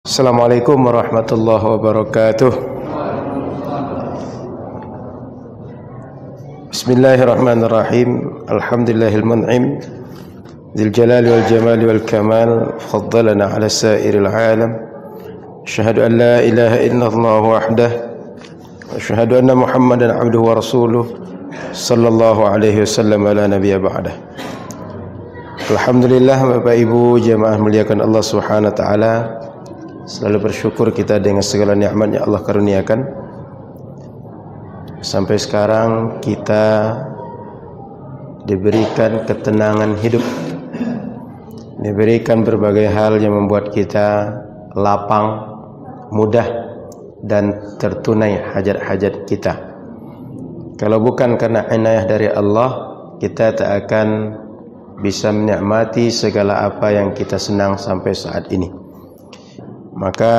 Assalamualaikum warahmatullahi wabarakatuh. Bismillahirrahmanirrahim. Alhamdulillahil mun'im dzil jalali wal jamali wal kamal faddalana ala sairil alam. Asyhadu an la ilaha illallah wahdah wa asyhadu anna Muhammadan abduhu wa rasuluh sallallahu alaihi wasallam ala nabiyya ba'dah. Alhamdulillah, Bapak Ibu jemaah muliakan Allah Subhanahu wa taala. Selalu bersyukur kita dengan segala nikmat yang Allah karuniakan. Sampai sekarang kita diberikan ketenangan hidup, diberikan berbagai hal yang membuat kita lapang, mudah, dan tertunai hajat-hajat kita. Kalau bukan karena inayah dari Allah, kita tak akan bisa menikmati segala apa yang kita senang sampai saat ini. Maka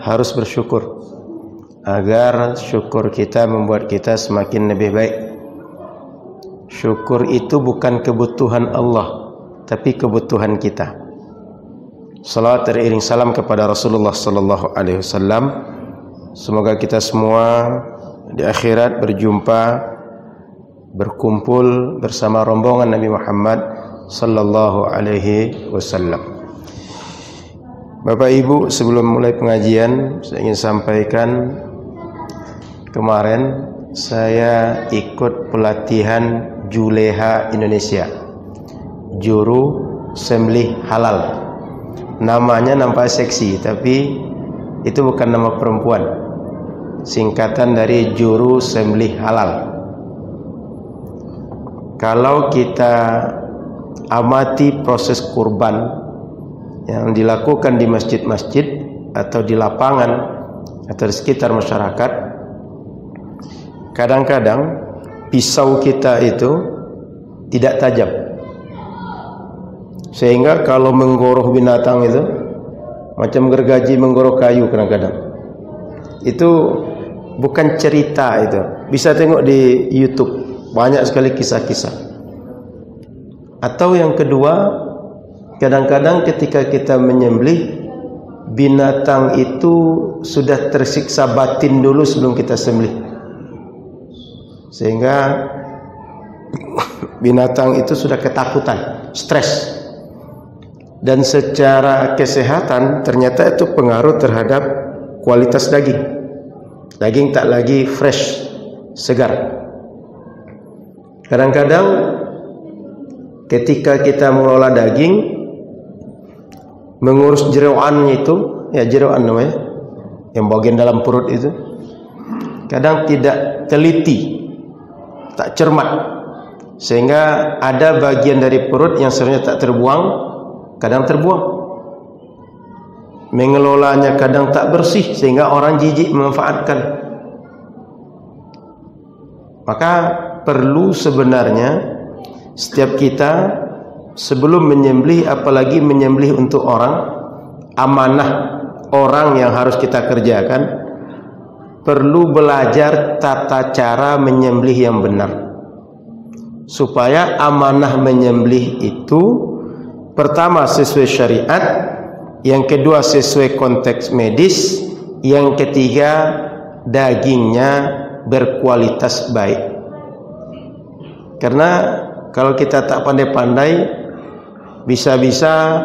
harus bersyukur agar syukur kita membuat kita semakin lebih baik. Syukur itu bukan kebutuhan Allah, tapi kebutuhan kita. Salawat teriring salam kepada Rasulullah sallallahu alaihi wasallam. Semoga kita semua di akhirat berkumpul bersama rombongan Nabi Muhammad sallallahu alaihi wasallam. Bapak Ibu, sebelum mulai pengajian saya ingin sampaikan, kemarin saya ikut pelatihan Juleha Indonesia, juru sembelih halal. Namanya nampak seksi, tapi itu bukan nama perempuan, singkatan dari juru sembelih halal. Kalau kita amati proses kurban yang dilakukan di masjid-masjid atau di lapangan atau di sekitar masyarakat, kadang-kadang pisau kita itu tidak tajam, sehingga kalau menggoroh binatang itu macam gergaji menggoroh kayu. Kadang-kadang itu bukan cerita, itu bisa tengok di YouTube, banyak sekali kisah-kisah. Atau yang kedua, kadang-kadang ketika kita menyembelih, binatang itu sudah tersiksa batin dulu sebelum kita sembelih, sehingga binatang itu sudah ketakutan, stres, dan secara kesehatan ternyata itu pengaruh terhadap kualitas daging. Daging tak lagi fresh, segar. Kadang-kadang ketika kita mengelola daging, mengurus jeroannya itu, ya jeroan namanya, yang bagian dalam perut itu, kadang tidak teliti, tak cermat, sehingga ada bagian dari perut yang seharusnya tak terbuang, kadang terbuang. Mengelolanya kadang tak bersih, sehingga orang jijik memanfaatkan. Maka perlu sebenarnya setiap kita sebelum menyembelih, apalagi menyembelih untuk orang, amanah orang yang harus kita kerjakan, perlu belajar tata cara menyembelih yang benar, supaya amanah menyembelih itu pertama sesuai syariat, yang kedua sesuai konteks medis, yang ketiga dagingnya berkualitas baik. Karena kalau kita tak pandai-pandai, bisa-bisa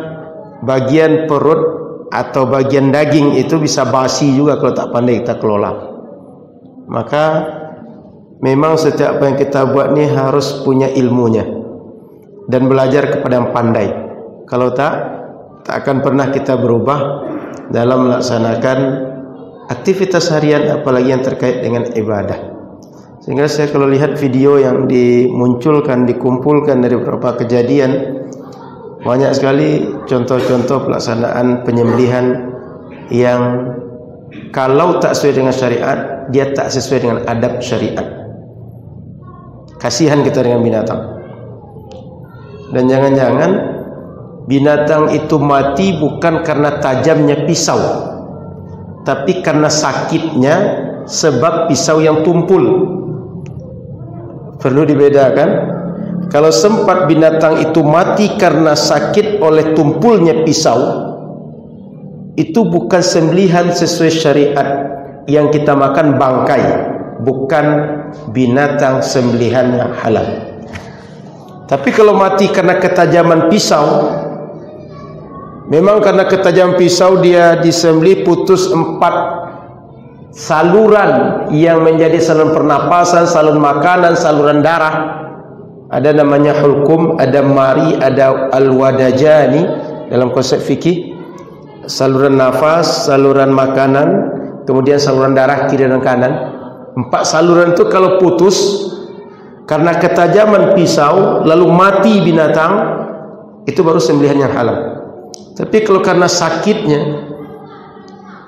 bagian perut atau bagian daging itu bisa basi juga kalau tak pandai kita kelola. Maka memang setiap apa yang kita buat ini harus punya ilmunya dan belajar kepada yang pandai. Kalau tak akan pernah kita berubah dalam melaksanakan aktivitas harian, apalagi yang terkait dengan ibadah. Sehingga saya kalau lihat video yang dimunculkan, dikumpulkan dari beberapa kejadian, banyak sekali contoh-contoh pelaksanaan penyembelihan yang kalau tak sesuai dengan syariat, dia tak sesuai dengan adab syariat. Kasihan kita dengan binatang. Dan jangan-jangan binatang itu mati bukan karena tajamnya pisau, tapi karena sakitnya sebab pisau yang tumpul. Perlu dibedakan. kalau sempat binatang itu mati karena sakit oleh tumpulnya pisau, itu bukan sembelihan sesuai syariat. Yang kita makan bangkai, bukan binatang sembelihannya halal. Tapi kalau mati karena ketajaman pisau, memang karena ketajaman pisau dia disembelih, putus 4 saluran yang menjadi saluran pernapasan, saluran makanan, saluran darah. Ada namanya hulkum, ada mari, ada al-wadajani dalam konsep fikih. Saluran nafas, saluran makanan, kemudian saluran darah kiri dan kanan. 4 saluran itu kalau putus karena ketajaman pisau lalu mati binatang, itu baru sembelihan yang halal. Tapi kalau karena sakitnya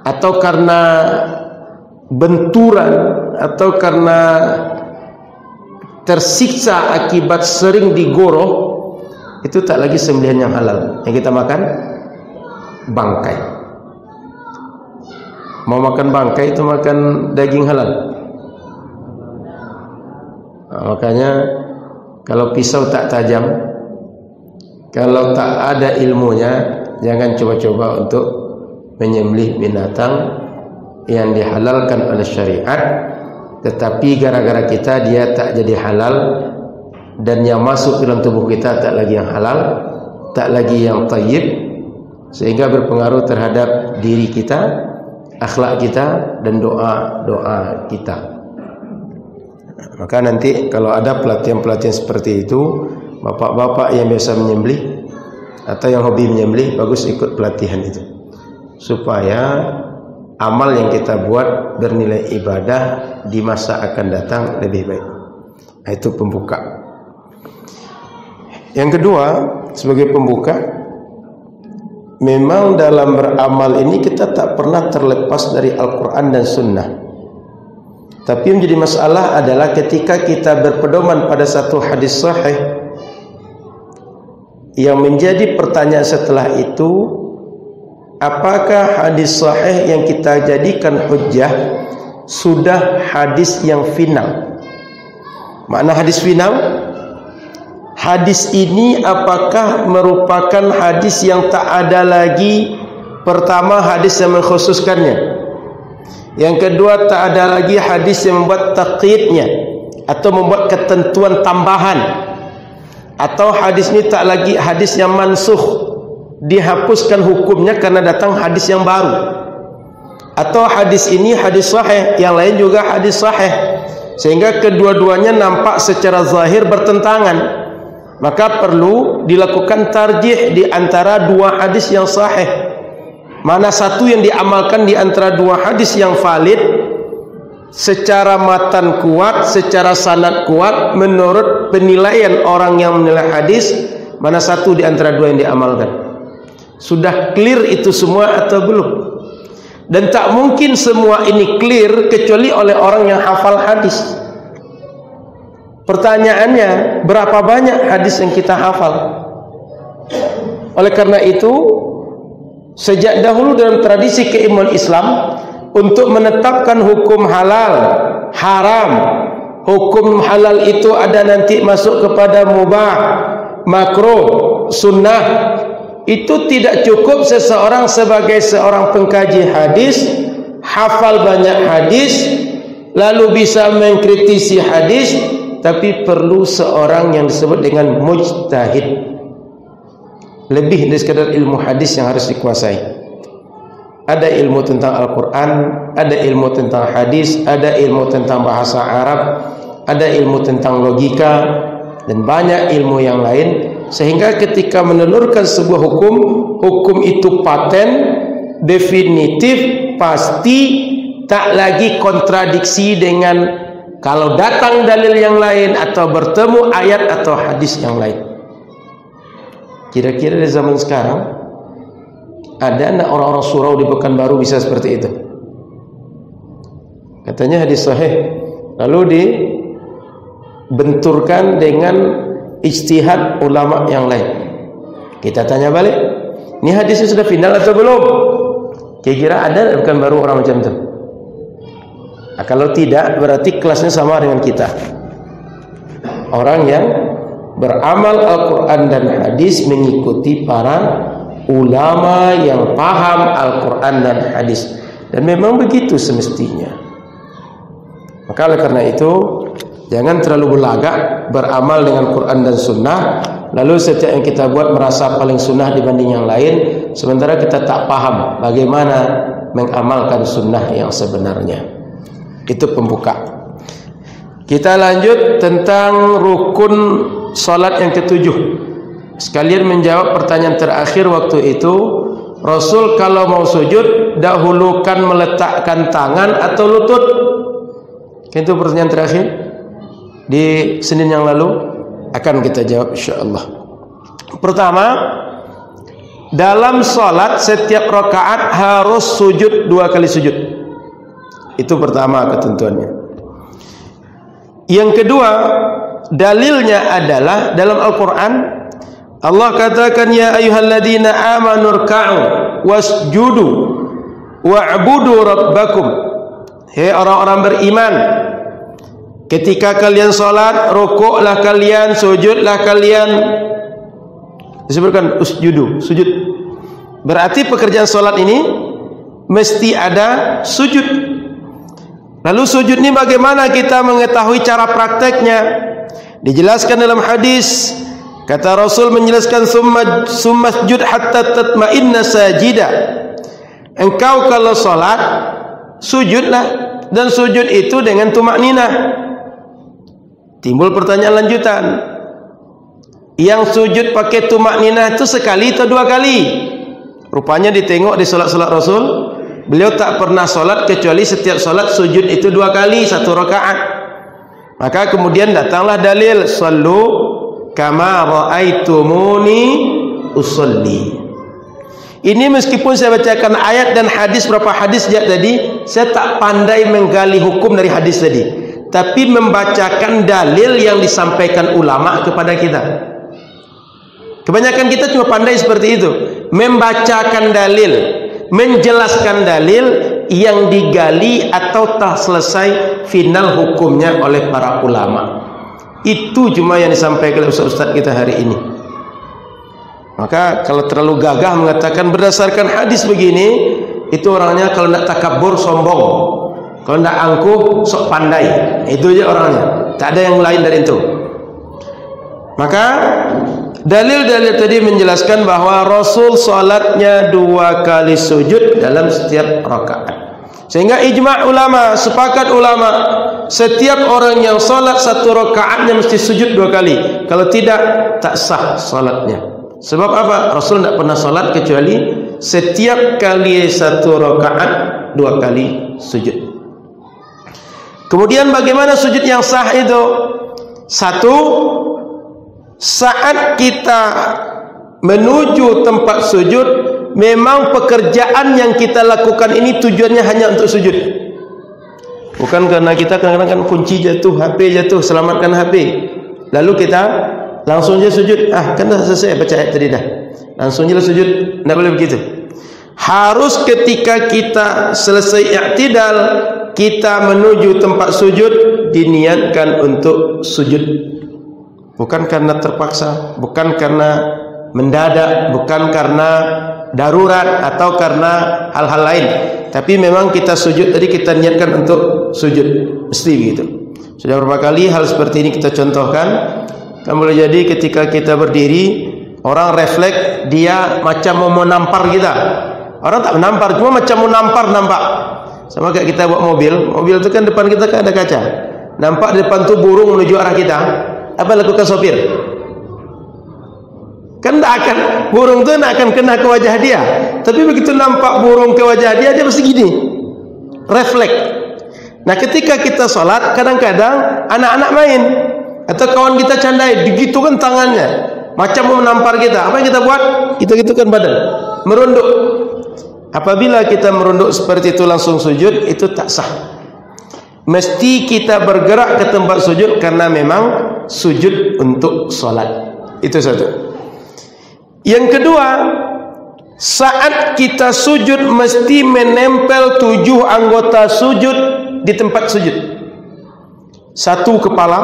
atau karena benturan atau karena tersiksa akibat sering digoroh, itu tak lagi sembelihan yang halal. Yang kita makan bangkai. Mau makan bangkai itu makan daging halal. Nah, makanya kalau pisau tak tajam, kalau tak ada ilmunya, jangan coba-coba untuk menyembelih binatang yang dihalalkan oleh syariat. Tetapi gara-gara kita dia tak jadi halal, dan yang masuk dalam tubuh kita tak lagi yang halal, tak lagi yang tayyib, sehingga berpengaruh terhadap diri kita, akhlak kita, dan doa-doa kita. Maka nanti kalau ada pelatihan-pelatihan seperti itu, bapak-bapak yang biasa menyembelih atau yang hobi menyembelih, bagus ikut pelatihan itu, supaya amal yang kita buat bernilai ibadah di masa akan datang lebih baik. Itu pembuka. Yang kedua, sebagai pembuka, memang dalam beramal ini kita tak pernah terlepas dari Al-Quran dan Sunnah. Tapi yang menjadi masalah adalah ketika kita berpedoman pada satu hadis sahih, yang menjadi pertanyaan setelah itu, apakah hadis sahih yang kita jadikan hujjah sudah hadis yang final? Makna hadis final, hadis ini apakah merupakan hadis yang tak ada lagi? Pertama, hadis yang mengkhususkannya. Yang kedua, tak ada lagi hadis yang membuat taqyidnya atau membuat ketentuan tambahan. Atau hadis ini tak lagi hadis yang mansukh, dihapuskan hukumnya karena datang hadis yang baru. Atau hadis ini hadis sahih, yang lain juga hadis sahih, sehingga kedua-duanya nampak secara zahir bertentangan. Maka perlu dilakukan tarjih di antara dua hadis yang sahih. Mana satu yang diamalkan di antara dua hadis yang valid, secara matan kuat, secara sanad kuat, menurut penilaian orang yang menilai hadis, mana satu di antara dua yang diamalkan? Sudah clear itu semua atau belum? Dan tak mungkin semua ini clear kecuali oleh orang yang hafal hadis. Pertanyaannya, berapa banyak hadis yang kita hafal? Oleh karena itu, sejak dahulu dalam tradisi keilmuan Islam, untuk menetapkan hukum halal, haram, hukum halal itu ada nanti masuk kepada mubah, makruh, sunnah. Itu tidak cukup seseorang sebagai seorang pengkaji hadis, hafal banyak hadis, lalu bisa mengkritisi hadis, tapi perlu seorang yang disebut dengan mujtahid. Lebih dari sekadar ilmu hadis yang harus dikuasai. Ada ilmu tentang Al-Quran, ada ilmu tentang hadis, ada ilmu tentang bahasa Arab, ada ilmu tentang logika, dan banyak ilmu yang lain. Sehingga ketika menelurkan sebuah hukum, hukum itu paten, definitif, pasti, tak lagi kontradiksi dengan kalau datang dalil yang lain atau bertemu ayat atau hadis yang lain. Kira-kira di zaman sekarang ada anak orang-orang surau di Pekanbaru bisa seperti itu? Katanya hadis sahih, lalu dibenturkan dengan ijtihad ulama yang lain. Kita tanya balik, ini hadisnya sudah final atau belum? Kira-kira ada di Pekanbaru orang macam itu? Nah, kalau tidak, berarti kelasnya sama dengan kita. Orang yang beramal Al-Quran dan hadis, mengikuti para ulama yang paham Al-Quran dan hadis. Dan memang begitu semestinya. Maka oleh karena itu, jangan terlalu berlagak beramal dengan Quran dan Sunnah, lalu setiap yang kita buat merasa paling sunnah dibanding yang lain, sementara kita tak paham bagaimana mengamalkan sunnah yang sebenarnya. Itu pembuka. Kita lanjut tentang rukun salat yang ketujuh. Sekalian menjawab pertanyaan terakhir waktu itu, Rasul kalau mau sujud dahulukan meletakkan tangan atau lutut? Itu pertanyaan terakhir di Senin yang lalu, akan kita jawab insyaallah. Pertama, dalam salat setiap rakaat harus sujud 2 kali sujud. Itu pertama ketentuannya. Yang kedua, dalilnya adalah dalam Al-Quran Allah katakan, ya ayyuhalladzina amanu rka'u wasjudu wa'budu rabbakum. Hei orang-orang beriman, ketika kalian salat, rukuklah kalian, sujudlah kalian. Disebutkan usjudu, sujud. Berarti pekerjaan salat ini mesti ada sujud. Lalu sujud ini bagaimana kita mengetahui cara prakteknya? Dijelaskan dalam hadis. Kata Rasul menjelaskan, summa sujud hatta tatma'inna sajida. Engkau kalau salat, sujudlah, dan sujud itu dengan tumakninah. Timbul pertanyaan lanjutan, yang sujud pakai tumakninah itu sekali atau 2 kali? Rupanya ditengok di salat-salat Rasul, beliau tak pernah salat kecuali setiap salat sujud itu 2 kali 1 rakaat. Maka kemudian datanglah dalil, sallu kama ra'aitumuni usolli. Ini meskipun saya bacakan ayat dan hadis, berapa hadis sejak tadi, saya tak pandai menggali hukum dari hadis tadi, tapi membacakan dalil yang disampaikan ulama kepada kita. Kebanyakan kita cuma pandai seperti itu, membacakan dalil, menjelaskan dalil yang digali atau tak selesai final hukumnya oleh para ulama. Itu cuma yang disampaikan oleh ustaz-ustaz kita hari ini. Maka kalau terlalu gagah mengatakan berdasarkan hadis begini, itu orangnya kalau tidak takabur sombong, kalau tidak angkuh sok pandai. Itu aja orangnya, tak ada yang lain dari itu. Maka dalil-dalil tadi menjelaskan bahwa Rasul salatnya 2 kali sujud dalam setiap rakaat. Sehingga ijma' ulama, sepakat ulama, setiap orang yang salat 1 rakaatnya mesti sujud 2 kali. Kalau tidak, tak sah salatnya. Sebab apa? Rasul tidak pernah salat kecuali setiap kali 1 rakaat 2 kali sujud. Kemudian bagaimana sujud yang sah itu? 1, saat kita menuju tempat sujud, memang pekerjaan yang kita lakukan ini tujuannya hanya untuk sujud. Bukan karena kita kadang-kadang kan kunci jatuh, HP jatuh, selamatkan HP, lalu kita langsung je sujud. Kan dah selesai baca ayat tadi dah, langsung je sujud. Tak boleh begitu. Harus ketika kita selesai i'tidal, kita menuju tempat sujud, diniatkan untuk sujud. Bukan karena terpaksa, bukan karena mendadak, bukan karena darurat atau karena hal-hal lain, tapi memang kita sujud tadi kita niatkan untuk sujud, mesti begitu. Sudah berapa kali hal seperti ini kita contohkan. Kan boleh jadi ketika kita berdiri, orang refleks dia macam mau menampar kita. Orang tak menampar, cuma macam mau nampar, nampak. Sama kayak kita bawa mobil, mobil itu kan depan kita kan ada kaca, nampak di depan tu burung menuju arah kita. Apa lakukan sopir? Kan tak akan, burung tu tak akan kena ke wajah dia. Tapi begitu nampak burung ke wajah dia, dia mesti gini, refleks. Nah ketika kita salat, kadang-kadang anak-anak main atau kawan kita candai, digitukan tangannya macam mau menampar kita. Apa yang kita buat? Kita gitukan badan, merunduk. Apabila kita merunduk seperti itu langsung sujud, itu tak sah. Mesti kita bergerak ke tempat sujud karena memang sujud untuk salat. Itu satu. Yang kedua, saat kita sujud mesti menempel 7 anggota sujud di tempat sujud. 1 kepala,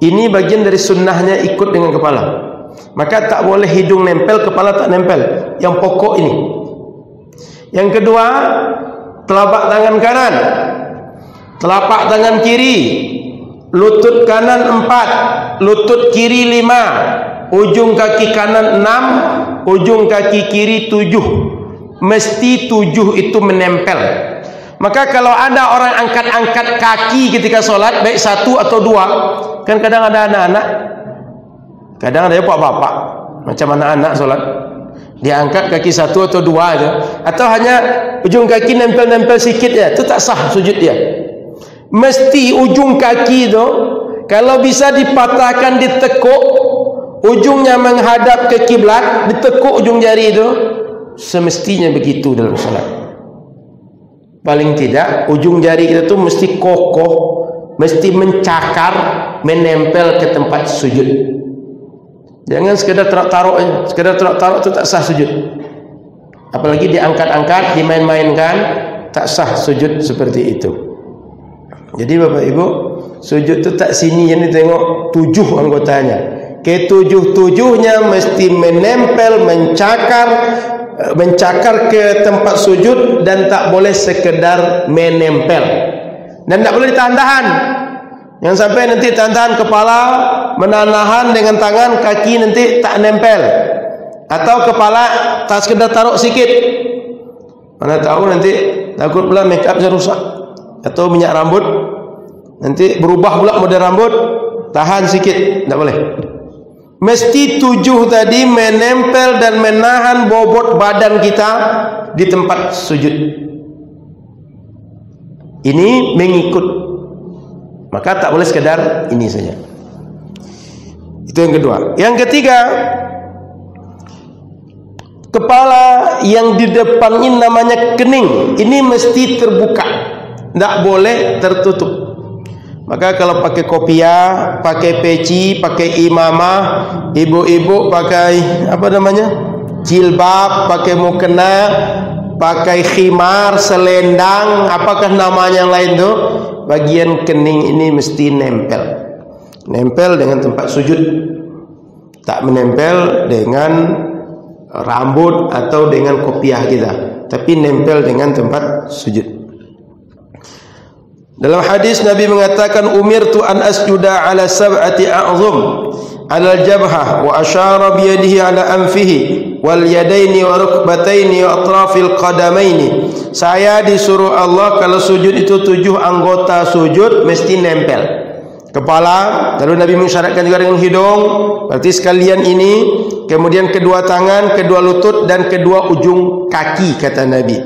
Ini bagian dari sunnahnya ikut dengan kepala. Maka tak boleh hidung nempel, kepala tak nempel. Yang pokok ini. Yang kedua, telapak tangan kanan, telapak tangan kiri, lutut kanan 4, lutut kiri 5, ujung kaki kanan 6, ujung kaki kiri 7. Mesti 7 itu menempel. Maka kalau ada orang angkat-angkat kaki ketika sholat, baik 1 atau 2, kan kadang ada anak-anak, kadang ada bapak-bapak, macam anak-anak sholat, dia angkat kaki 1 atau 2 aja, atau hanya ujung kaki nempel-nempel sikit ya, itu tak sah sujud dia. Mesti ujung kaki itu, kalau bisa dipatahkan, ditekuk, ujungnya menghadap ke kiblat, ditekuk ujung jari itu, semestinya begitu dalam sholat. Paling tidak ujung jari kita tu mesti kokoh, mesti mencakar, menempel ke tempat sujud. Jangan sekedar taruh-taruh aja. Sekedar taruh-taruh itu tak sah sujud. Apalagi diangkat-angkat, dimain-mainkan, tak sah sujud seperti itu. Jadi Bapak Ibu, sujud itu tak sini yang ditengok 7 anggotanya. Ketujuh-tujuhnya mesti menempel, mencakar ke tempat sujud, dan tak boleh sekedar menempel, dan tak boleh ditahan-tahan. Yang sampai nanti tahan-tahan kepala, menahan dengan tangan, kaki nanti tak nempel, atau kepala tak sekedar taruh sikit, mana tahu nanti takut pula make upnya rusak, atau minyak rambut nanti berubah pula model rambut, tahan sikit, tak boleh. Mesti 7 tadi menempel dan menahan bobot badan kita di tempat sujud. Ini mengikut. Maka tak boleh sekedar ini saja. Itu yang kedua. Yang ketiga, kepala yang di depan ini namanya kening. Ini mesti terbuka, tidak boleh tertutup. Maka kalau pakai kopiah, pakai peci, pakai imamah, ibu-ibu pakai apa namanya, jilbab, pakai mukena, pakai khimar, selendang, apakah namanya yang lain tu, bagian kening ini mesti nempel. Nempel dengan tempat sujud, tak menempel dengan rambut atau dengan kopiah kita, tapi nempel dengan tempat sujud. Dalam hadis Nabi mengatakan, umirtu an asjuda ala sab'ati a'zum ala al-jabhah wa asyara bi yadihi ala anfihi wal yadaini wa rukbataini wa atrafil qadamaini. Saya disuruh Allah kalau sujud itu 7 anggota sujud mesti nempel. Kepala, lalu Nabi mensyaratkan juga dengan hidung, berarti sekalian ini, kemudian kedua tangan, kedua lutut, dan kedua ujung kaki, kata Nabi.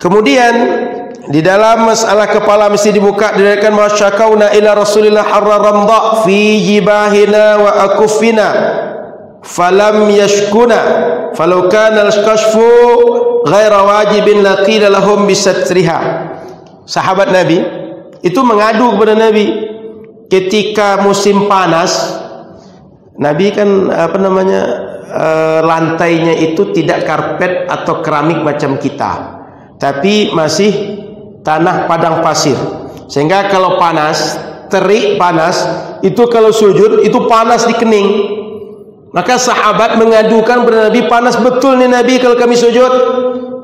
Kemudian di dalam masalah kepala mesti dibuka, diriwayatkan bahwa syakauna ila Rasulillah harra ramda fi jibahina wa akuffina falam yashkuna falau kana al-kashfu ghaira wajibin laqila lahum bisatriha. Sahabat Nabi itu mengadu kepada Nabi ketika musim panas. Nabi kan apa namanya, lantainya itu tidak karpet atau keramik macam kita, tapi masih tanah padang pasir, sehingga kalau panas, terik panas, itu kalau sujud itu panas di kening. Maka sahabat mengadukan kepada Nabi, panas betul nih Nabi kalau kami sujud,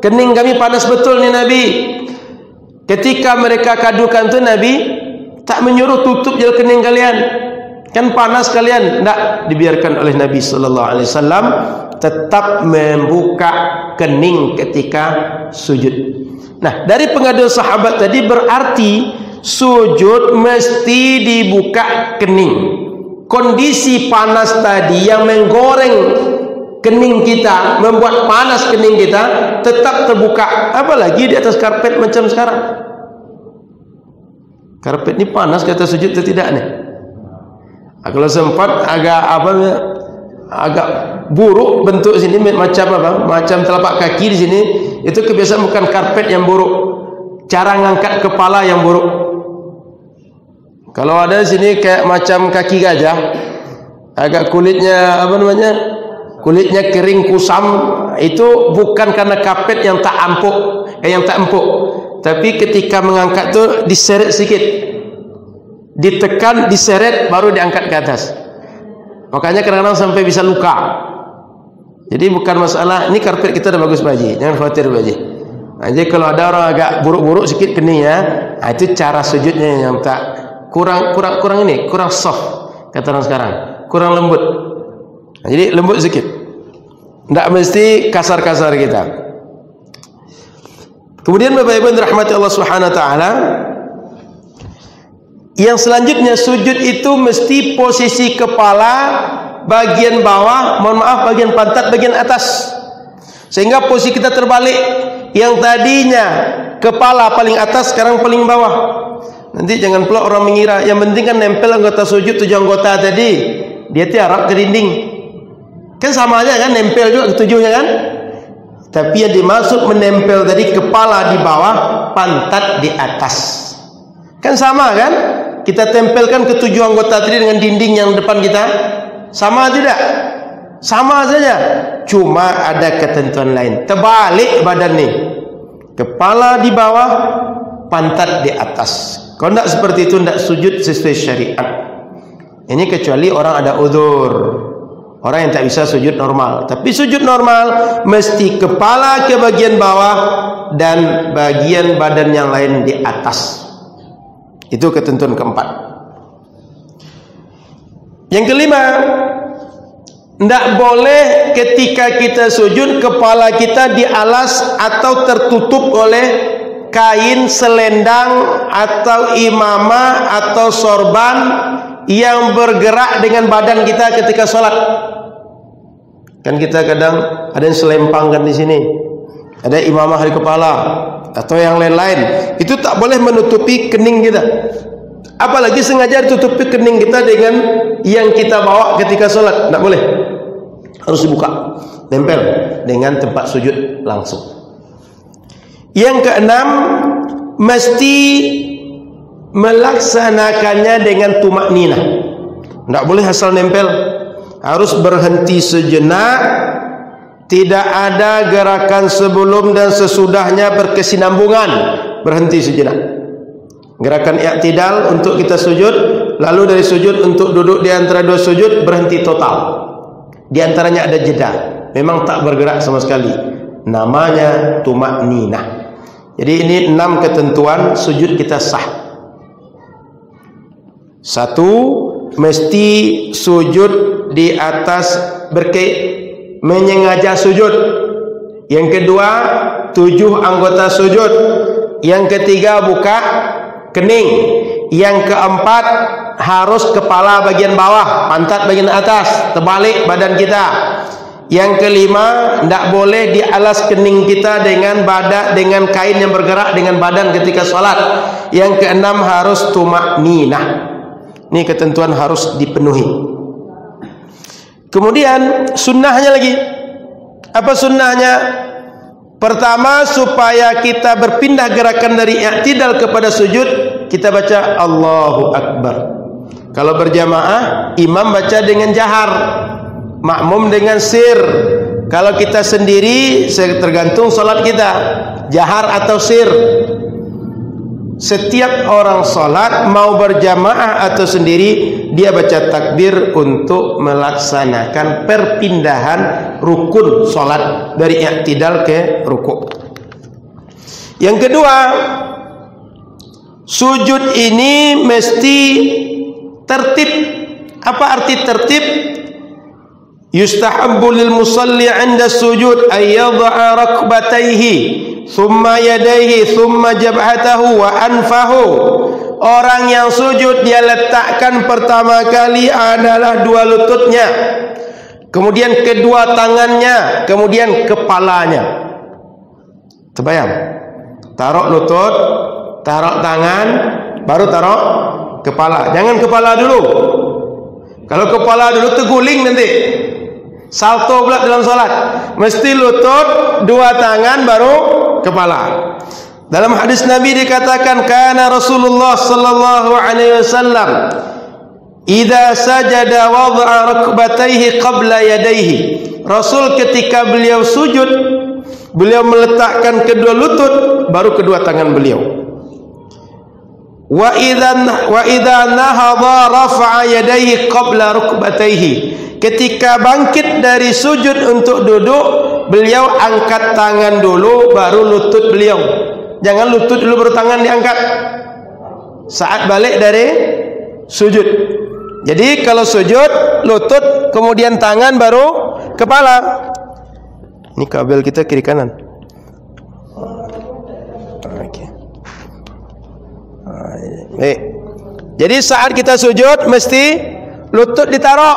kening kami panas betul nih Nabi. Ketika mereka kadukan tu, Nabi tak menyuruh tutup je kening kalian, kan panas kalian, tidak, dibiarkan oleh Nabi SAW tetap membuka kening ketika sujud. Nah, dari pengaduan sahabat tadi berarti sujud mesti dibuka kening. Kondisi panas tadi yang menggoreng kening kita, membuat panas kening kita, tetap terbuka. Apalagi di atas karpet macam sekarang. Karpet ini panas kata sujud atau tidak nih? Kalau sempat agak buruk bentuk sini, macam apa? Macam telapak kaki di sini, itu kebiasaan bukan karpet yang buruk, cara ngangkat kepala yang buruk. Kalau ada di sini kayak macam kaki gajah, agak kulitnya apa namanya? Kulitnya kering kusam, itu bukan karena karpet yang tak empuk, tapi ketika mengangkat tu diseret sikit, ditekan, diseret, baru diangkat ke atas. Makanya kadang-kadang sampai bisa luka. Jadi bukan masalah, ini karpet kita udah bagus Pak Haji, jangan khawatir Pak Haji. Nah, jadi kalau ada orang agak buruk-buruk sedikit keningnya, nah, itu cara sujudnya yang tak kurang soft, kata orang sekarang, kurang lembut. Nah, jadi lembut sedikit, tidak mesti kasar-kasar kita. Kemudian Bapak Ibu yang dirahmati Allah Subhanahu Wa Taala, yang selanjutnya sujud itu mesti posisi kepala bagian bawah, mohon maaf, bagian pantat bagian atas, sehingga posisi kita terbalik. Yang tadinya kepala paling atas, sekarang paling bawah. Nanti jangan pula orang mengira yang penting kan nempel anggota sujud 7 anggota tadi, dia tiarap ke dinding, kan sama aja kan, nempel juga ketujuhnya kan. Tapi yang dimaksud menempel tadi kepala di bawah, pantat di atas, kan sama kan. Kita tempelkan ke 7 anggota tadi dengan dinding yang depan kita, sama tidak? Sama saja, cuma ada ketentuan lain. Terbalik badan nih, kepala di bawah, pantat di atas. Kalau tidak seperti itu, tidak sujud sesuai syariat. Ini kecuali orang ada uzur, orang yang tak bisa sujud normal. Tapi sujud normal mesti kepala ke bagian bawah dan bagian badan yang lain di atas. Itu ketentuan keempat. Yang kelima, tidak boleh ketika kita sujud kepala kita dialas atau tertutup oleh kain, selendang atau imamah atau sorban yang bergerak dengan badan kita ketika sholat. Kan kita kadang ada yang selempangkan di sini, ada imamah di kepala atau yang lain-lain. Itu tak boleh menutupi kening kita. Apalagi sengaja tutupi kening kita dengan yang kita bawa ketika sholat, tak boleh. Harus dibuka, nempel dengan tempat sujud langsung. Yang keenam, mesti melaksanakannya dengan tumak ninah. Tak boleh asal nempel, harus berhenti sejenak. Tidak ada gerakan sebelum dan sesudahnya berkesinambungan, berhenti sejenak. Gerakan i'tidal untuk kita sujud, lalu dari sujud untuk duduk di antara dua sujud, berhenti total. Di antaranya ada jeda, memang tak bergerak sama sekali. Namanya tumak ninah. Jadi ini 6 ketentuan sujud kita sah. 1. Mesti sujud di atas menyengaja sujud. Yang kedua, 7 anggota sujud. Yang ketiga, buka kening. Yang keempat, harus kepala bagian bawah, pantat bagian atas, terbalik badan kita. Yang kelima, tidak boleh dialas kening kita dengan kain yang bergerak dengan badan ketika sholat. Yang keenam, harus tumak ninah. Ini ketentuan harus dipenuhi. Kemudian sunnahnya lagi. Apa sunnahnya? Pertama, supaya kita berpindah gerakan dari i'tidal kepada sujud, kita baca Allahu Akbar. Kalau berjamaah, imam baca dengan jahar, makmum dengan sir. Kalau kita sendiri, tergantung solat kita, jahar atau sir. Setiap orang solat, mau berjamaah atau sendiri, dia baca takbir untuk melaksanakan perpindahan rukun solat dari i'tidal ke rukuk. Yang kedua, sujud ini mesti tertib. Apa arti tertib? Yustahabbu lil musalli 'inda sujud ay yadha'a rakbatayhi thumma yadayhi thumma jabhatahu wa anfahu. Orang yang sujud, dia letakkan pertama kali adalah 2 lututnya, kemudian kedua tangannya, kemudian kepalanya. Terbayang? Taruh lutut, taruh tangan, baru taruh kepala. Jangan kepala dulu. Kalau kepala dulu terguling nanti, salto pula dalam salat. Mesti lutut, 2 tangan, baru kepala. Dalam hadis Nabi dikatakan, kana Rasulullah sallallahu alaihi wasallam idza sajada wada'a rakbatayhi qabla yadayhi. Rasul ketika beliau sujud, beliau meletakkan kedua lutut, baru kedua tangan beliau. Wa idza nahadha rafa'a yadayhi qabla rukbatayhi. Ketika bangkit dari sujud untuk duduk, beliau angkat tangan dulu baru lutut beliau. Jangan lutut dulu baru tangan diangkat. Saat balik dari sujud. Jadi kalau sujud, lutut, kemudian tangan, baru kepala. Ini kabel kita kiri kanan. Oke. Baik. Jadi saat kita sujud mesti lutut ditaruh,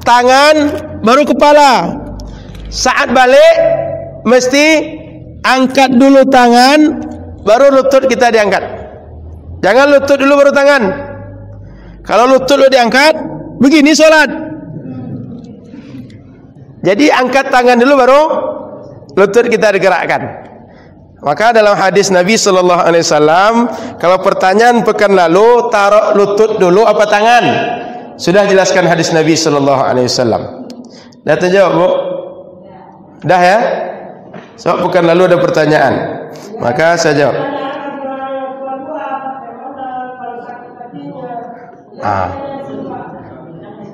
tangan baru kepala. Saat balik mesti angkat dulu tangan, baru lutut kita diangkat. Jangan lutut dulu baru tangan. Kalau lutut dulu diangkat, begini sholat. Jadi angkat tangan dulu baru lutut kita digerakkan. Maka dalam hadis Nabi sallallahu alaihi wasallam, kalau pertanyaan pekan lalu taruh lutut dulu apa tangan? Sudah jelaskan hadis Nabi sallallahu alaihi wasallam. Dah terjawab, Bu? Dah ya? Sebab pekan lalu ada pertanyaan. Maka saya jawab.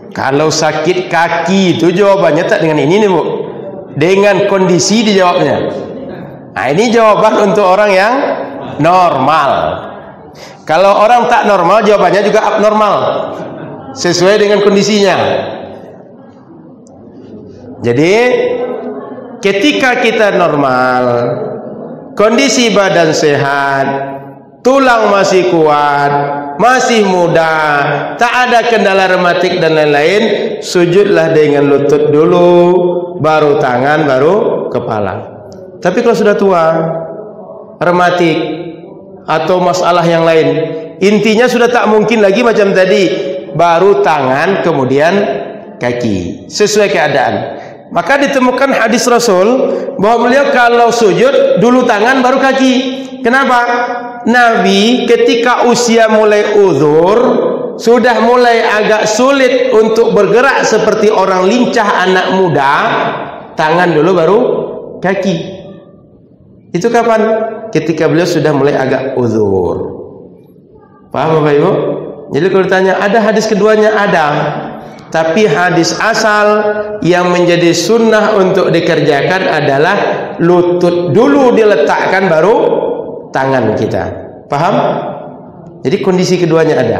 Kalau sakit kaki itu jawabannya tak dengan ini nih, Bu. Dengan kondisi dijawabnya. Nah, ini jawaban untuk orang yang normal. Kalau orang tak normal, jawabannya juga abnormal, sesuai dengan kondisinya. Jadi ketika kita normal, kondisi badan sehat, tulang masih kuat, masih muda, tak ada kendala rematik dan lain-lain, sujudlah dengan lutut dulu, baru tangan, baru kepala. Tapi kalau sudah tua, rematik, atau masalah yang lain, intinya sudah tak mungkin lagi macam tadi, baru tangan, kemudian kaki, sesuai keadaan. Maka ditemukan hadis Rasul bahwa beliau kalau sujud dulu tangan baru kaki. Kenapa? Nabi ketika usia mulai uzur, sudah mulai agak sulit untuk bergerak seperti orang lincah anak muda, tangan dulu baru kaki. Itu kapan? Ketika beliau sudah mulai agak uzur. Paham Bapak Ibu? Jadi kalau ditanya ada hadis keduanya, ada. Tapi hadis asal yang menjadi sunnah untuk dikerjakan adalah lutut dulu diletakkan baru tangan kita. Paham? Jadi kondisi keduanya ada,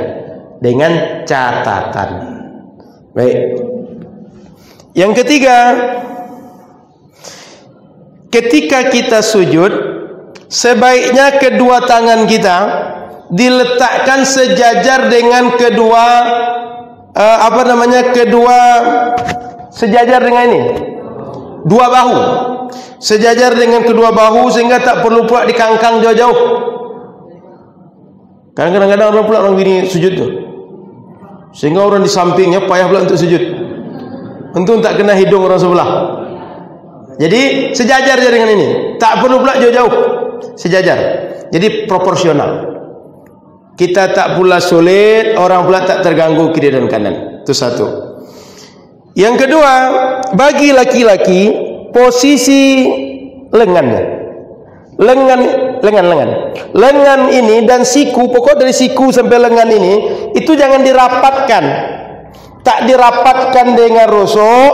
dengan catatan. Baik. Yang ketiga, ketika kita sujud, sebaiknya kedua tangan kita diletakkan sejajar dengan kedua sejajar dengan ini, dua bahu, sejajar dengan kedua bahu, sehingga tak perlu pula dikangkang jauh-jauh. Kadang-kadang orang pula orang gini sujud tuh, sehingga orang di sampingnya payah pula untuk sujud. Untung tak kena hidung orang sebelah. Jadi sejajar dengan ini, tak perlu pula jauh-jauh, sejajar. Jadi proporsional. Kita tak pula sulit, orang pula tak terganggu kiri dan kanan. Itu satu. Yang kedua, bagi laki-laki, posisi lengannya, lengan ini dan siku, pokok dari siku sampai lengan ini, itu jangan dirapatkan. Tak dirapatkan dengan rusuk,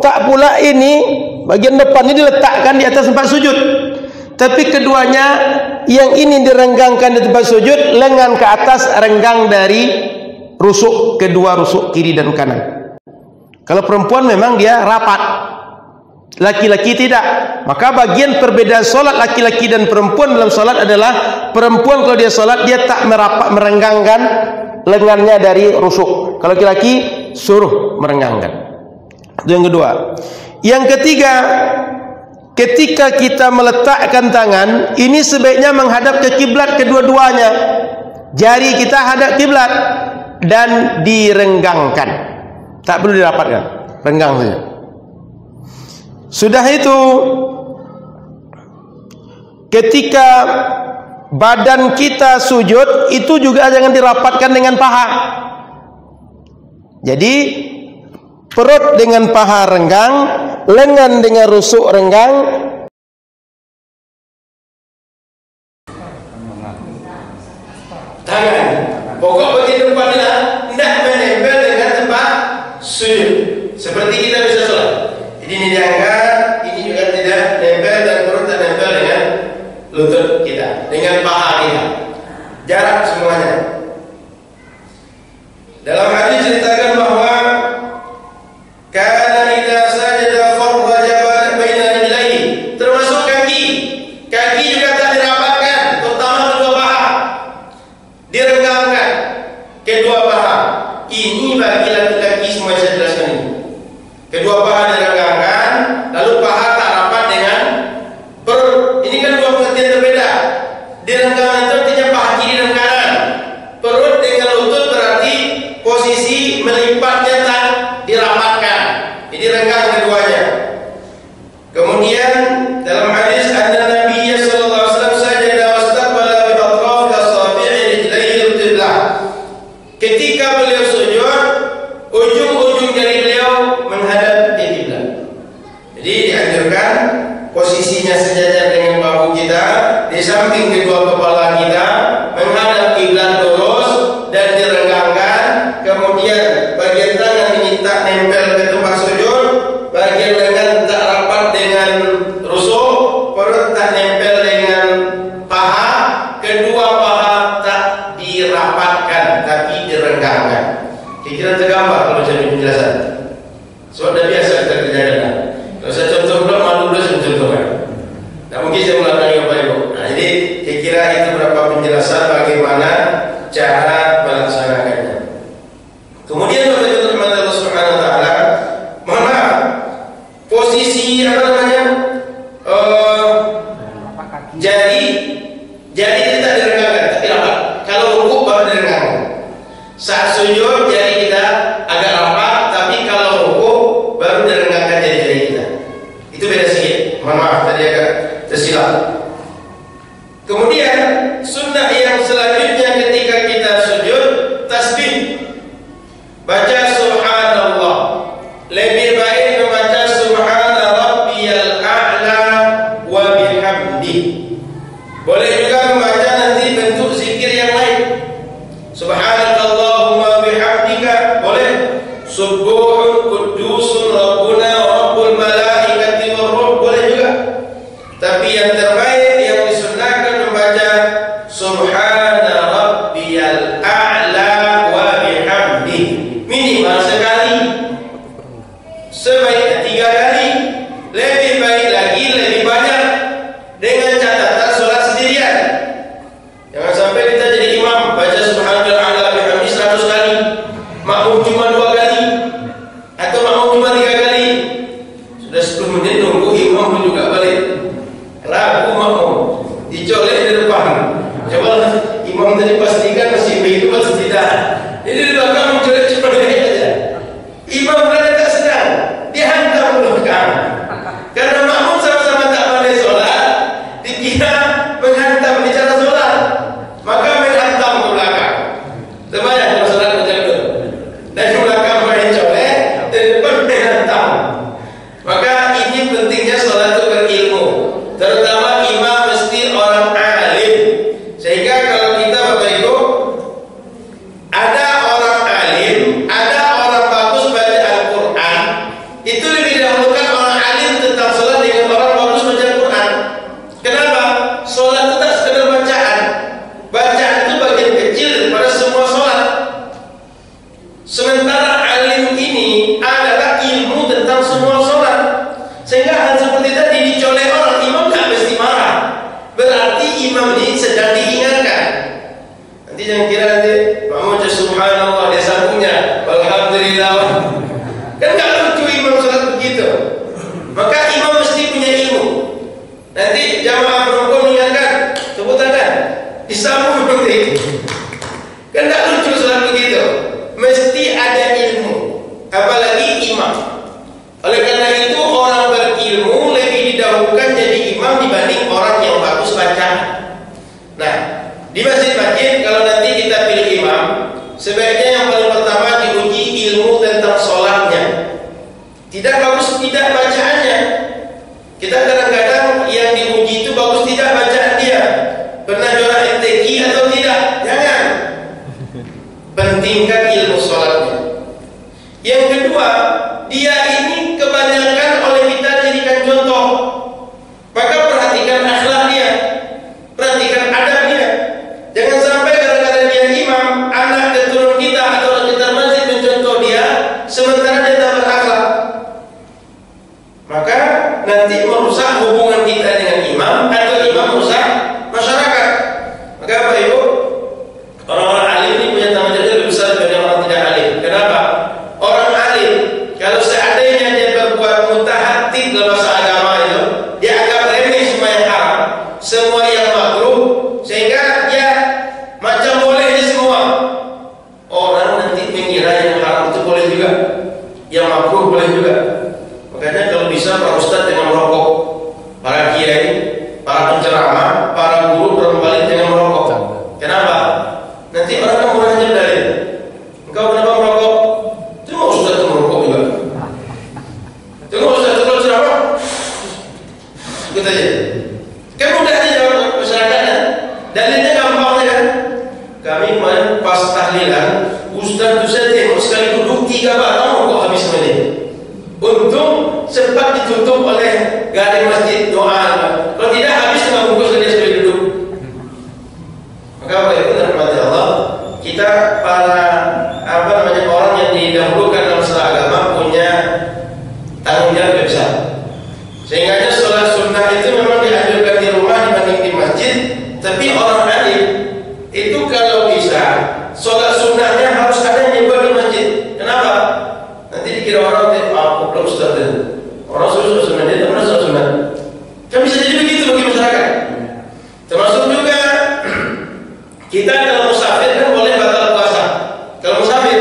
tak pula ini bagian depan ini diletakkan di atas tempat sujud. Tapi keduanya, yang ini direnggangkan di tempat sujud, lengan ke atas renggang dari rusuk, kedua rusuk kiri dan kanan. Kalau perempuan memang dia rapat, laki-laki tidak. Maka bagian perbedaan solat laki-laki dan perempuan dalam solat adalah, perempuan kalau dia solat dia tak merapat, merenggangkan lengannya dari rusuk. Kalau laki-laki suruh merenggangkan. Itu yang kedua. Yang ketiga, ketika kita meletakkan tangan, ini sebaiknya menghadap ke kiblat kedua-duanya. Jari kita hadap kiblat dan direnggangkan. Tak perlu dirapatkan, renggang saja. Sudah itu, ketika badan kita sujud, itu juga jangan dirapatkan dengan paha. Jadi perut dengan paha renggang, lengan dengan rusuk renggang. kita bisa sholat. Jadi ini diangkat, ini juga tidak nempel dan perut tak nempel dengan lutut kita, dengan paha kita. Jarak semuanya. Dalam hadis ceritakan bahwa kana idza sajada farra jabalan baina rijlaihi, termasuk kaki. Kaki juga tak dirapatkan, terutama kedua paha. Direnggangkan kedua paha. Ini bagi laki-laki semua saya jelaskan ini. Kedua paha direnggangkan, lalu paha tak rapat dengan perut. Ini kan dua pengertian berbeda. Direnggangkan itu artinya paha kiri dan kanan. Perut dengan lutut berarti posisi melipatnya tak dirapatkan. Jadi renggang keduanya. Kemudian dalam hadis ada Nabi sallallahu alaihi wasallam sajada wastaqbala bi atraf asabi'i rijlaihi al-qiblah. Ketika beliau sujud, ujung-ujung jari beliau menghadap ke kiblat. Jadi dianjurkan posisinya sejajar dengan bahu kita, di samping kedua kepala kita, menghadap kiblat lurus dan direnggangkan. Kemudian bagian tangan ini tak nempel ke tempat sujud, bagian lengan tak rapat dengan rusuk, perut tak nempel dengan paha, kedua paha tak dirapatkan tapi direnggangkan. Kira-kira tergambar kalau saya penjelasan. Sudah biasa kita kerjakan. Kalau saya contoh belum, malu belum saya contohkan. Nah mungkin saya melakukan apa ibu. Nah jadi kira-kira itu berapa penjelasan bagaimana cara melaksanakannya. Kemudian Allah Subhanahu wa taala, mohon maaf, posisi apa namanya? Jari kita direnggangkan, tapi rapat. Kalau rukuk baru direnggangkan. Saat sujud jari kita agak rapat, tapi kalau rukuk baru direnggangkan jari-jari kita. Itu beda sedikit. Mohon maaf tadi agak tersilap. Kemudian sunnah yang selanjutnya ketika kita sujud, tasbih. Baca subhanallah. Lebih baik membaca subhana rabbiyal a'la wa bihamdi. Boleh juga membaca nanti bentuk zikir yang lain. Subhanakallahumma bihamdika, boleh. Subuhun qudusun rabbuna wa rabbul malaikati war ruh, boleh juga. Tapi yang terbaik yang disunnahkan membaca subhana rabbiyal a'la wa bihamdi. Minimal sekali, sebaiknya 3 kali, lebih baik lagi lebih banyak, dengan catatan sholat sendirian. Jangan sampai kita jadi imam baca subhanallah a'la bihamdi 100 kali, makmum cuma 2 kali atau makmum cuma 3 kali. Sudah 10 menit nunggu imam pun juga balik. Ragu makmum, dicolek di depan. Coba imam tadi pastikan masih begitu atau tidak. Jadi di belakang mencolek-colek aja. Imam berada tak sedang, dihantam belakang. Karena makmum sama-sama tak pandai sholat, dikira menghantam bicara sholat, maka menghantam ke belakang. Terbanyak kalau sholat macam itu. Dari belakang main colek, dari depan menghantam. Maka ini pentingnya sholat itu berilmu. Terutama imam mesti orang alim. Sehingga kalau kita Bapak Ibu, ada orang alim, ada orang bagus baca Al-Quran, itu lebih dahulukan orang alim tentang sholat dengan orang bagus baca Al-Quran. Kenapa? Sholat itu tak sekedar bacaan. Bacaan itu bagian kecil daripada semua sholat. Sementara alim ini adalah ilmu tentang semua sholat. Sehingga hal seperti tadi dicolek orang, imam tak mesti marah. Berarti imam ini sedang diingatkan. Nanti jangan kira nanti makmum baca subhanallah dia sambungnya alhamdulillah. Kan tak lucu imam sholat begitu. Maka imam mesti punya ilmu. Nanti jamaah perempuan mengingatkan, tepuk tangan, disambung nanti. Kan tak lucu sholat begitu. Mesti ada ilmu, apalagi imam. Oleh karena itu orang berilmu lebih didahulukan jadi imam dibanding orang yang bagus bacaan. Nah, di masjid-masjid kalau nanti kita pilih imam, sebaiknya yang paling pertama diuji ilmu tentang sholatnya. Tidak bagus tidak bacaannya. Kita kadang-kadang yang diuji itu bagus tidak bacaan dia. Pernah juara MTQ atau tidak? Jangan. Pentingkan ilmu sholatnya. Yang kedua, dia ini kebanyakan oleh kita jadikan contoh. Maka perhatikan akhlak dia, perhatikan adabnya. Jangan sampai gara-gara dia imam, anak keturunan kita atau kita masjid mencontoh dia, sementara dia tak berakhlak. Maka nanti merusak hubungan kita dengan imam, atau imam merusak masyarakat. Maka Bapak Ibu, orang-orang alim ini punya tanggung jawab lebih besar daripada orang tidak alim. Kenapa? Orang alim, kalau seandainya dia berbuat mutahaddid dalam bahasa agama itu, dia agak remeh semua yang haram, semua yang makruh, sehingga dia macam boleh dia semua. Orang nanti mengira yang haram itu boleh juga, yang makruh boleh juga. Makanya kalau bisa para ustaz jangan merokok, para kiai, para penceramah, para guru berbalik jangan merokok. Kenapa? Nanti orang akan murahnya dalil. Engkau kenapa merokok? Cuma ustaz itu merokok juga. Cuma ustaz itu kalau ceramah, ikut aja. Kan mudah aja jawab masyarakatnya. Dalilnya gampang aja kan? Kami kemarin pas tahlilan, ustaz itu saya tengok sekali duduk 3 batang rokok habis sama dia. Untung sempat ditutup oleh garing masjid doa. Kalau tidak habis dengan bungkus dia sekali duduk. Maka Bapak Ibu rahmati Allah, kita para orang yang didahulukan dalam masalah agama punya tanggung jawab besar. Sehingga sholat sunnah itu memang dianjurkan di rumah dibanding di masjid. Tapi orang alim itu kalau bisa sholat sunnahnya harus ada yang dibuat di masjid. Kenapa? Nanti dikira orang belum ustaz itu. Orang suruh sunnah dia tak pernah sholat sunnah. Kan bisa jadi begitu bagi masyarakat. Termasuk juga kita kalau musafir kan boleh batal puasa. Kalau musafir,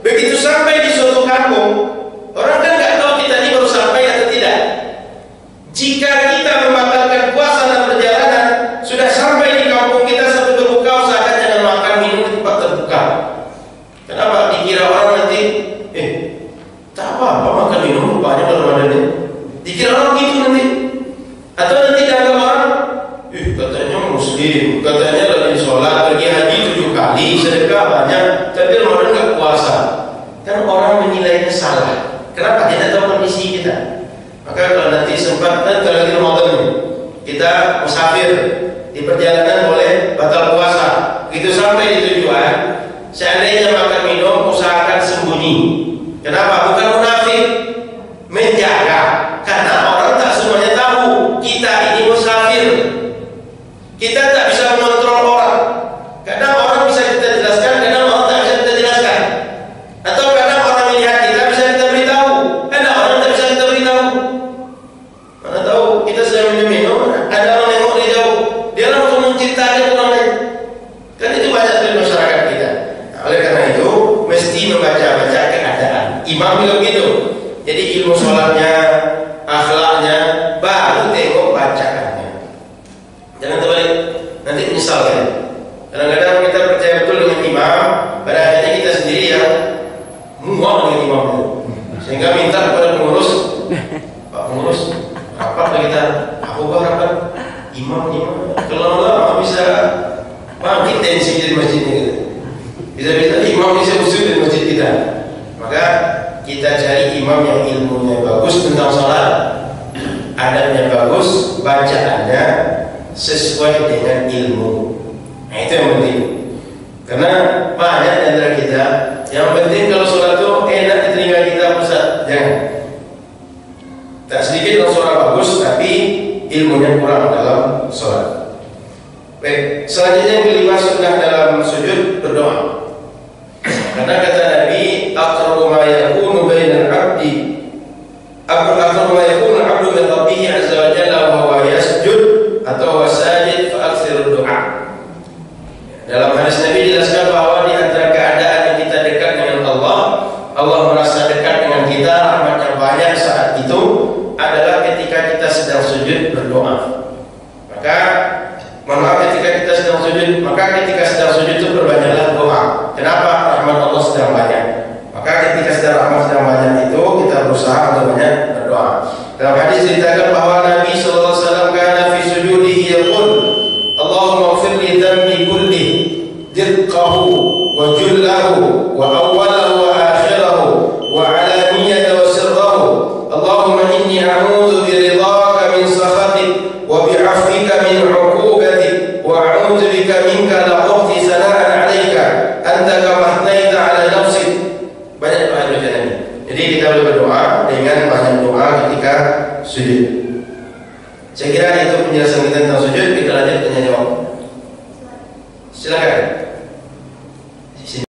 begitu sampai di suatu kampung, orang kan nggak tahu kita ini baru sampai atau tidak. Jika kita membatalkan puasa dan perjalanan, sudah sampai di kampung kita sampai berbuka, usahakan jangan makan minum di tempat terbuka. Kenapa? Dikira orang nanti, tak apa-apa makan minum rupanya kalau Ramadan ini. Dikira orang gitu nanti. Atau nanti dianggap orang, katanya muslim, katanya lagi sholat, pergi haji 7 kali, sedekah banyak, tapi Ramadan nggak puasa. Kan orang menilainya salah. Kenapa? Dia tidak tahu kondisi kita. Maka kalau nanti sempat, kan kalau lagi Ramadan ini, kita musafir, di perjalanan boleh batal puasa. Begitu sampai di tujuan, seandainya makan minum, usahakan sembunyi. Kenapa? Bukan munafik, menjaga. Karena orang tak semuanya tahu kita ini musafir. Kita tak bisa mengontrol orang. Kadang orang bisa kita jelaskan, kadang orang tak bisa kita jelaskan. Atau kadang orang melihat kita bisa kita beritahu, kadang orang tak bisa kita beritahu. Mana tahu kita sedang minum, ada orang nengok dari jauh, dia langsung menceritakan orang lain. Kan itu banyak dari masyarakat kita. Nah, oleh karena itu mesti membaca-baca keadaan. Imam juga begitu. Jadi ilmu sholatnya, akhlaknya, baru tengok bacaannya. Jangan terbalik, nanti menyesal ya. Kadang-kadang kita percaya betul dengan imam, pada akhirnya kita sendiri yang muak dengan imam itu. Sehingga minta kepada pengurus, Pak pengurus, rapat kita, aku rapat imam. Kalau lama bisa bangkit tensi di masjid ini. Bisa-bisa imam bisa usul di masjid kita. Maka kita cari imam yang ilmunya bagus tentang sholat, adabnya bagus, bacaannya sesuai dengan ilmu. Nah itu yang penting. Karena banyak di antara kita yang penting kalau sholat itu enak di telinga kita, Ustaz. Jangan. Tak sedikit orang sholat bagus tapi ilmunya kurang dalam sholat. Baik, selanjutnya yang kelima, sunnah dalam sujud berdoa. Karena kata Nabi, aqrabu ma yakunu bainal 'abdi aqrabu ma yakunu 'abdu min rabbih 'azza wa jalla wa huwa yasjud atau wasajid fa aktsirud du'a. Dalam hadis Nabi dijelaskan bahwa di antara keadaan yang kita dekat dengan Allah, Allah merasa dekat dengan kita, rahmatnya banyak saat itu adalah ketika kita sedang sujud berdoa. Maka ketika kita sedang sujud, ketika sedang sujud itu perbanyaklah doa. Kenapa? Rahmat Allah sedang banyak. Maka ketika sedang rahmat sedang banyak itu kita berusaha untuk banyak berdoa. Dalam hadis ceritakan bahwa Nabi sallallahu alaihi wasallam kana fi sujudihi yaqul, Allahumma ighfir li dhanbi kulli, dirqahu wa jullahu wa awwalahu wa akhirahu wa alaniyatahu wa sirrahu. dengan banyak doa ketika sujud. Saya kira itu penjelasan kita tentang sujud. Kita lanjut tanya jawab. Silakan.